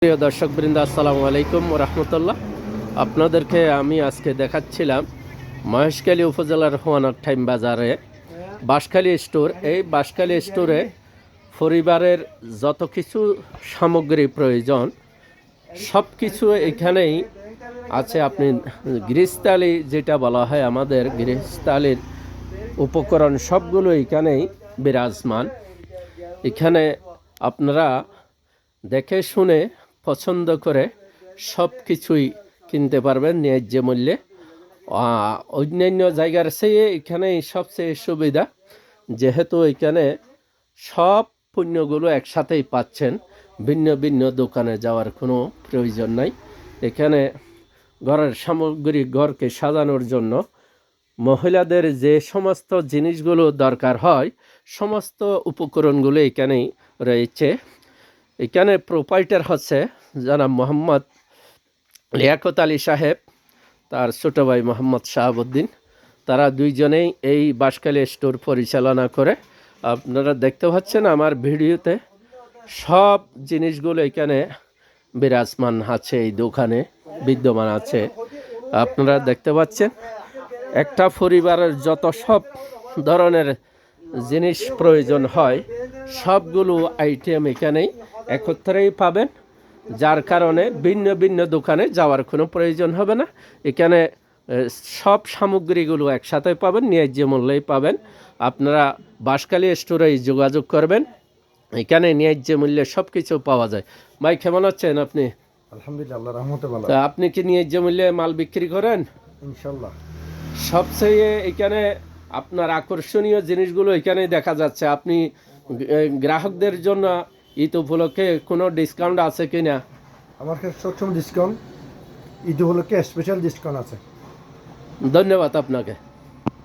প্রিয় দর্শকবৃন্দ, আসসালামু আলাইকুম রহমতুল্লাহ। আপনাদেরকে আমি আজকে দেখাচ্ছিলাম মহেশখালী উপজেলার হোয়ানারটাইম বাজারে বাঁশখালী স্টোর। এই বাঁশখালী স্টোরে পরিবারের যত কিছু সামগ্রী প্রয়োজন সব কিছু এখানেই আছে। আপনি গৃহস্থালী যেটা বলা হয়, আমাদের গৃহস্থালীর উপকরণ সবগুলো এখানেই বিরাজমান। এখানে আপনারা দেখে শুনে পছন্দ করে সব কিছুই কিনতে পারবেন ন্যায্য মূল্যে। অন্যান্য জায়গার চেয়ে এখানেই সবচেয়ে সুবিধা, যেহেতু এখানে সব পণ্যগুলো একসাথেই পাচ্ছেন। ভিন্ন ভিন্ন দোকানে যাওয়ার কোনো প্রয়োজন নাই। এখানে ঘরের সামগ্রী, ঘরকে সাজানোর জন্য মহিলাদের যে সমস্ত জিনিসগুলো দরকার হয় সমস্ত উপকরণগুলো এখানেই রয়েছে। এখানে প্রোপাইটার হচ্ছে জনাব মোহাম্মদ লিয়াকত আলী সাহেব, তার ছোটো ভাই মোহাম্মদ শাহাবুদ্দিন। তারা দুইজনেই এই বাঁশখালী স্টোর পরিচালনা করে। আপনারা দেখতে পাচ্ছেন আমার ভিডিওতে সব জিনিসগুলো এখানে বিরাজমান আছে, এই দোকানে বিদ্যমান আছে। আপনারা দেখতে পাচ্ছেন একটা পরিবারের যত সব ধরনের জিনিস প্রয়োজন হয় সবগুলো আইটেম এখানেই একত্রেই পাবেন, যার কারণে ভিন্ন ভিন্ন দোকানে যাওয়ার কোনো প্রয়োজন হবে না। এখানে সব সামগ্রীগুলো একসাথে পাবেন, ন্যায্য মূল্যেই পাবেন। আপনারা বাঁশখালী স্টোরেই যোগাযোগ করবেন, এখানে ন্যায্য মূল্যে সব কিছু পাওয়া যায়। ভাই, কেমন আছেন আপনি? আলহামদুলিল্লাহ, আল্লাহর রহমতে ভালো। তা আপনি কি ন্যায্য মূল্যে মাল বিক্রি করেন? ইনশাআল্লাহ। সবচেয়ে এখানে আপনার আকর্ষণীয় জিনিসগুলো এখানে দেখা যাচ্ছে। আপনি গ্রাহকদের জন্য ঈদ উপলক্ষে কোনো ডিসকাউন্ট আছে কি না? আমার কাছে সবসময় ডিসকাউন্ট, ঈদ উপলক্ষে স্পেশাল ডিসকাউন্ট আছে। ধন্যবাদ আপনাকে।